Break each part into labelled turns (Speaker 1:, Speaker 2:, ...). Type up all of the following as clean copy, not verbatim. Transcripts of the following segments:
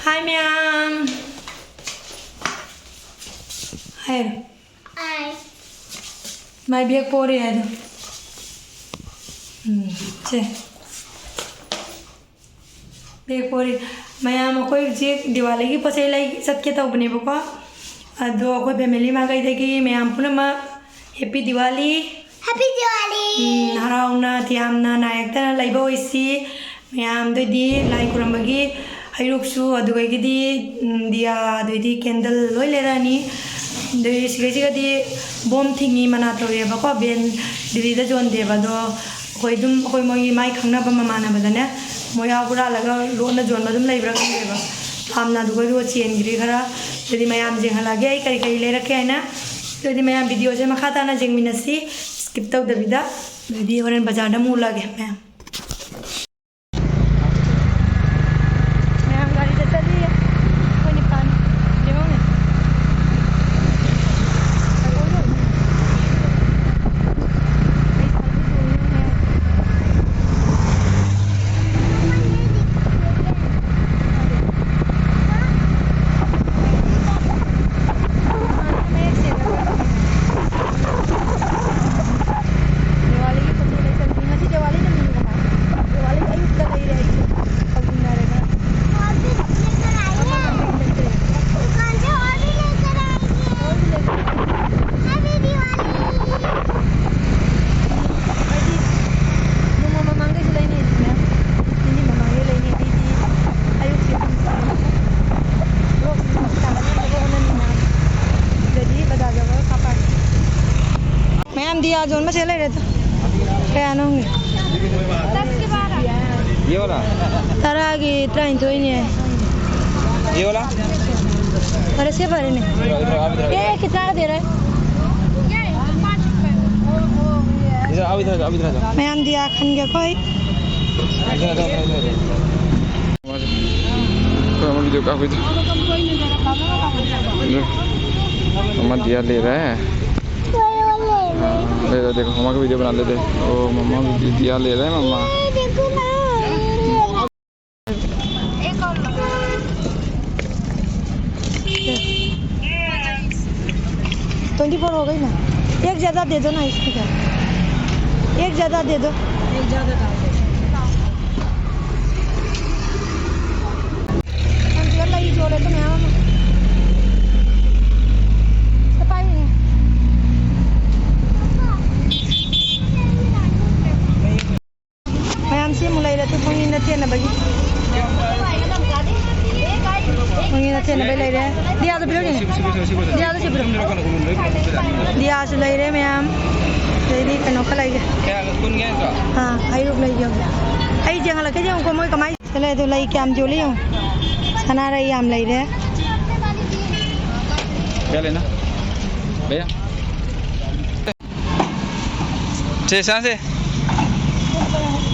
Speaker 1: Hi ma'am. Hi.
Speaker 2: Hi.
Speaker 1: My bag pour it. Che. Bag pour it. Ma'am, कोई जे दिवाली की पसंद लाई सब के तो बने बको. दो कोई फैमिली में गई थी कि ma'am पुनः माँ Happy Diwali.
Speaker 2: Happy Diwali.
Speaker 1: हराउना थियामना नायकता लाइबो इसी ma'am दो दी लाइक कुरम्बगी हाइरुक्सु अदुगई दी दिया दो दी कैंडल लोई ले रानी दो इसी का दी बॉम्ब थिंगी मना तो ये बको बेन दिल्ली दा जोन दे बदो कोई मोई माई खंगना बम्मा माना बदने मोई आगुरा लगा लोन जोन बदम लाइब्रा कंगे बा आमना दुगई दो चेन गिरी खरा यदि मैम जिंग हलागे आई करी करी ले रखे है ना यदि मैम वीडियो से मखाता ना जिंग मिनसी स्किप तो दबिदा यदि होरन बाजार ना मूल लगे मैम दिया जोन में चले रहता क्या ना होंगे
Speaker 3: ये वाला
Speaker 1: तारा की ट्रेन तो ही नहीं है
Speaker 3: ये वाला
Speaker 1: तारे से भरे नहीं ये कितना का दे रहा है
Speaker 3: इधर आओ इधर
Speaker 1: मैं हम दिया खन गया कोई
Speaker 3: हम वीडियो का कोई मम्मा दिया ले रहा है ले रहा देखो मम्मा का वीडियो बना लेते ओ मम्मा दिया ले रहा है मम्मा
Speaker 2: देखो ना
Speaker 1: 24 हो गई ना एक ज़्यादा दे दो ना इसमें क्या एक ज़्यादा दे दो एक ज़्यादा डाल दो हम जो लाई जोड़े तो मैं सफाई नहीं मैं हमसे मुलाई रहते फोनी न थे ना बगी फोनी न थे ना बगी ले रहे दिया तो बिलोगे दिया तो सिर्फ दिया से ले रहे मैं हम jadi kenoka lagi हाँ आई रुक लगी आई जंगल के जाऊँ को मैं कमाई चले तो लगी क्या हम जोली हूँ सना रही हम ले रहे
Speaker 3: क्या लेना भैया से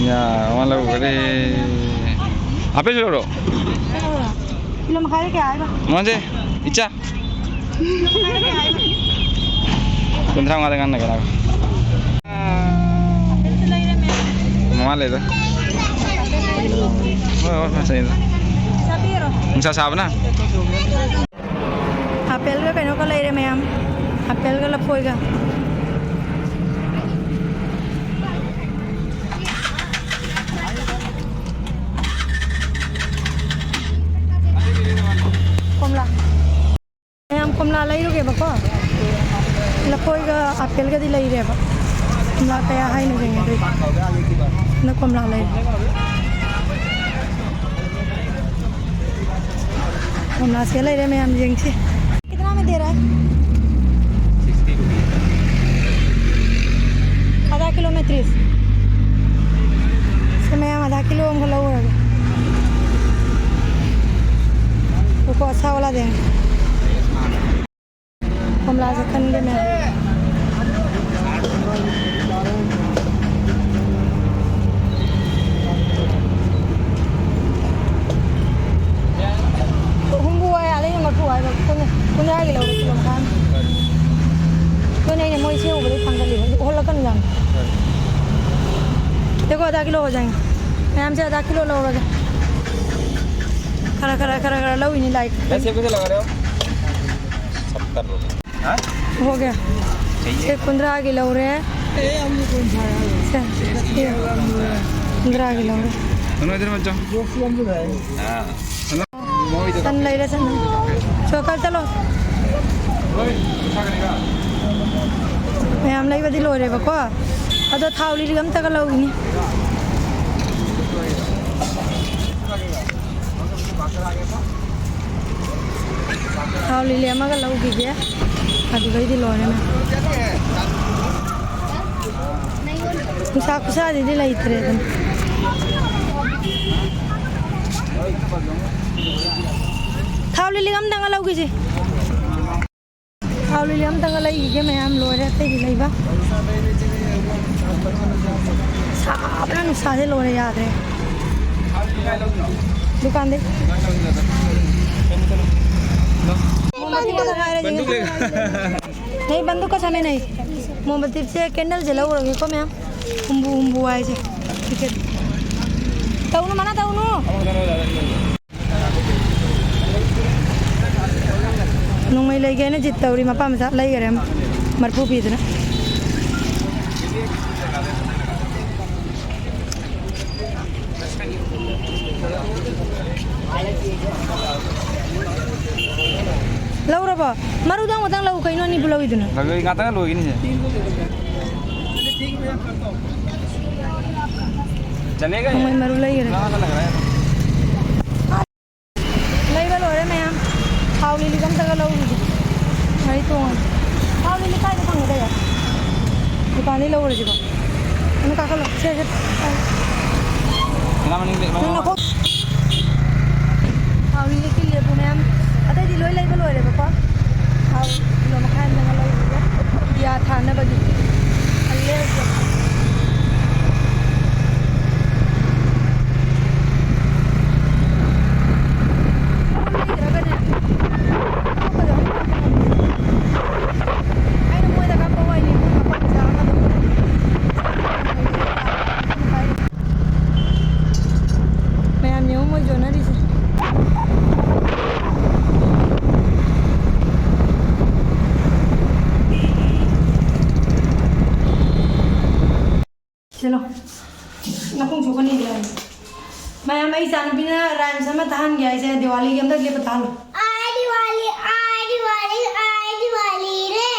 Speaker 3: ya malah beri apa sih lo
Speaker 1: film kali क्या आएगा
Speaker 3: mana sih Ica bentar nggak dengan negara mama le tuh oh macam itu bisa siapa na
Speaker 1: apel का kenoka ले रहे मैं हम apel का लपोएगा कमला लाई रुके बको लपोई का apel का दिलाई रे बा कमला क्या है नहीं देंगे तो न कमला लाई कमला से लाई रे मैं हम जेंग से कितना में दे रहा है
Speaker 3: 60 रुपये
Speaker 1: आधा किलो में 30 से मैं हम आधा किलो हमको लो रहा उसको अच्छा वाला देंगे कमला से खंडे में हम बुआ यार लेकिन मत बुआ बस कुछ आगे लोग किलो खान तो नहीं मोई से ऊपर पंखा ले वो लगन जान देखो आधा किलो हो जाएंगे मैं हमसे आधा किलो लो रहा खरा लो इन्हीं लाइक
Speaker 3: ऐसे कैसे लगा रहे हो 70 रुपये हाँ
Speaker 1: हो गया
Speaker 3: चाहिए
Speaker 1: 15 की लो रहे हैं 15 की लो रहे
Speaker 3: दोनों इधर मत जाओ हाँ
Speaker 1: सन ले रहे सन चौका चलो मैं हम लाइक बदी लो रहे बको अदो थावली गम तक लो इन्हीं थावली ले मगर लो की गया अभी बदी लो रहे मैं कुसा दीदी लाई इतरे तुम थावली ले गम तक लो की जी थावली ले गम तक लाई की मैं हम लो रहे थे लाई बा साबना सादे लो रहे याद रहे दुकान दे नहीं बंदूक का समय नहीं मोमबत्ती से कैंडल जला रही को मैम उम्बू आए से ठीक है ताऊनु mana ताऊनु नोंमै लगे ने जित्तौरी मपा मसा लई गरे मरपू पीदना Laura ba? Maru dang watang lau kaino ni pulau itu na.
Speaker 3: lagi katakan lo ini चलेगा
Speaker 1: हमें मरु लई गरे
Speaker 3: लग रहा है
Speaker 1: लई वालो रे मैं हावली लिकम तक lau दी भाई तो हावली लिखा है कहां गया दुकान lau रे जीवा मैं काका लो से
Speaker 3: ना मनी
Speaker 1: ना को हावली लिखी ले पुने हम अते दी लोई लई वालो रे पापा हाव लो मखान तक lau दिया था ना बगी अल्ले चलो नकुंग चुका नहीं दिया मैं हमारी जान बिना राम समय तहान गया इसे दिवाली के अंदर ले बता लो
Speaker 2: आई दिवाली रे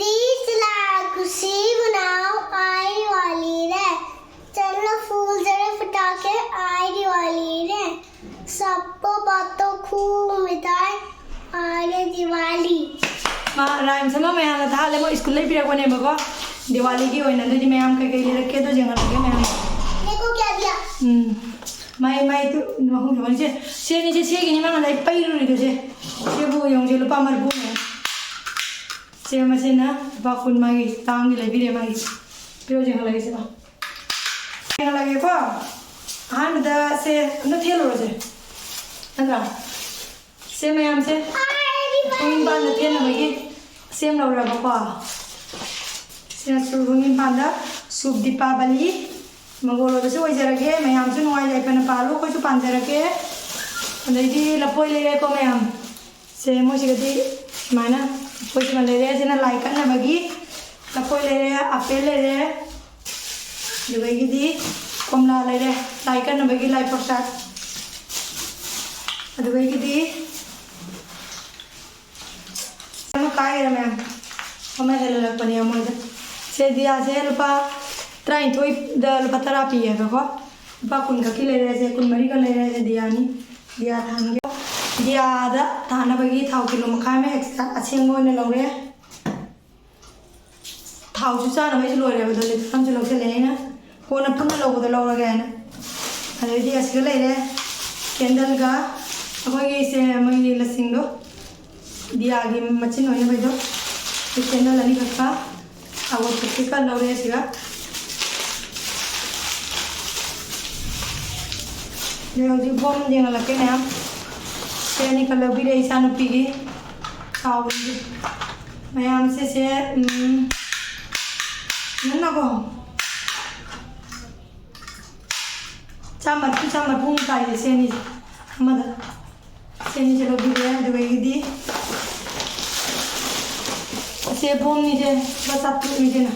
Speaker 2: 20 लाख खुशी बनाओ आई दिवाली रे चलो फूल जरे फटाके आई दिवाली रे सबको बातों खूब मिठाई आई दिवाली
Speaker 1: माँ राम समय मैं यहाँ था ले वो स्कूल ले फिर को नहीं बको दिवाली की होई ना तो जी मैं हम कहीं ले रखे तो जंगल लगे मैं
Speaker 2: देखो क्या दिया
Speaker 1: मैं तो नहुँ के बच्चे से नीचे से कि नहीं मैं लाइक पैर उड़ी तो से वो यूं से लुपा मर बुने से मसे ना बाकुन मागी तांगी ले बिरे मागी फिर जंगल लगे से बा जंगल लगे को हाँ दा से न थे लो से अंदर से मैं हम से इन बार न थे ना मगी से हम लोग रहा बापा सुरुंगin panda sub dipabali magolo da so ijarage mayam su noi jai pana palu ko su panjarage andai lapoi le ko mayam se mo sigati mana poi su le re sina like na bagi lapoi le re apel le re dibagi di komla le re like na bagi like prasad adibagi di sama kai ra mayam hame hele lag pani amoi से दिया से लुपा ट्राइन थोई the लुपा therapy है को लुपा कुन का की ले रहे से कुन मरी का ले रहे से दिया नहीं दिया थांगे दिया दा थाना बगी थाव किलो मखा में एक्स्ट्रा अछेंगो ने लो रे थाव सुसा ना में लो रे बदल हम चलो से ले ना को न पुन लो बदल लो गया ना अरे दिया से ले रे कैंडल का अबगी से मई लसिंग दो दिया आगे मचिन होने भाई दो कैंडल अनी का अब पत्ती का लो रहे सिगा देखो जी बम जेंगा लगे ना से निकल लो भी रही सानु पीगी खाओ मैं हमसे से नन्ना को चामर पूंग का ये से नहीं मदद ꯁꯦꯝꯅꯤ ꯁꯦ ꯂꯧꯕꯤꯔꯦ ꯑꯗꯨꯒꯗꯤ ꯁꯦ ꯕꯣꯝꯅꯤꯁꯦ ꯂꯨꯄꯥ 400ꯅꯤꯁꯦꯅ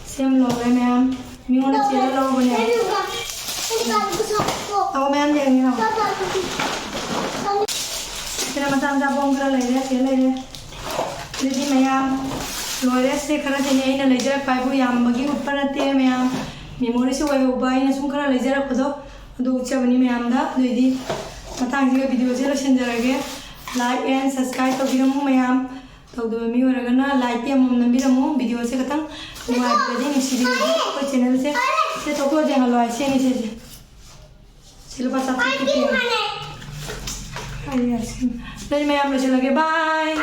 Speaker 1: ꯁꯦꯝ ꯂꯧꯔꯦ ꯃꯌꯥꯝ ꯃꯤꯉꯣꯟꯗ ꯆꯦꯜꯂ ꯂꯧꯕꯅꯦ ꯂꯥꯛꯑꯣ ꯃꯌꯥꯝ ꯌꯦꯡꯉꯦ ꯂꯥꯛꯑꯣ ꯁꯤꯅ ꯃꯆꯥ ꯃꯆꯥ ꯕꯣꯝ ꯈꯔ ꯂꯩꯔꯦ ꯁꯤ ꯂꯩꯔꯦ ꯑꯗꯨꯗꯤ ꯃꯌꯥꯝ ꯂꯣꯏꯔꯦ ꯁꯤ ꯈꯔꯁꯤꯅꯦ ꯑꯩꯅ ꯂꯩꯖꯔꯛꯄ ꯍꯥꯏꯕꯨ ꯌꯥꯝꯕꯒꯤ ꯎꯠꯄ ꯅꯠꯇꯦ ꯃꯌꯥꯝ ꯃꯦꯃꯣꯔꯤꯁꯨ ꯑꯣꯏꯍꯧꯕ ꯑꯩꯅ ꯁꯨꯝ ꯈꯔ ꯂꯩꯖꯔꯛꯄꯗꯣ ꯑꯗꯨ ꯎꯠꯆꯕꯅꯤ ꯃꯌꯥꯝꯗ ꯑꯗꯨꯏꯗꯤ ꯃꯇꯥꯡꯁꯤꯒ ꯚꯤꯗꯤꯑꯣꯁꯦ ꯂꯣꯏꯁꯤꯟꯖꯔꯒꯦ ꯂꯥꯏꯛ ꯑꯦꯟ ꯁꯕꯁꯀ꯭ꯔꯥꯏꯕ ꯇꯧꯕꯤꯔꯝꯃꯨ ꯃꯌꯥꯝ ꯇꯧꯗꯕ ꯃꯤ ꯑꯣꯏꯔꯒꯅ ꯂꯥꯏꯛꯇꯤ ꯑꯃꯃꯝ ꯅꯝꯕꯤꯔꯝꯃꯨ ꯚꯤꯗꯤꯑꯣꯁꯦ ꯈꯤꯇꯪ ꯅꯨꯡꯉꯥꯏꯕꯗꯤ ꯅꯨꯡꯁꯤꯕꯤꯔꯗꯤ ꯑꯩꯈꯣꯏ ꯆꯦꯅꯦꯜꯁꯦ ꯁꯦ ꯊꯣꯛꯄ ꯌꯦꯡꯍꯜꯂꯣ ꯍꯥꯏ ꯁꯦꯡꯉꯤ ꯁꯦ ꯂꯨꯄꯥ 400 ꯄꯤꯔꯦ ꯑꯩ ꯃꯌꯥꯝ ꯂꯣꯏꯁꯤꯜꯂꯒꯦ ꯕꯥꯏ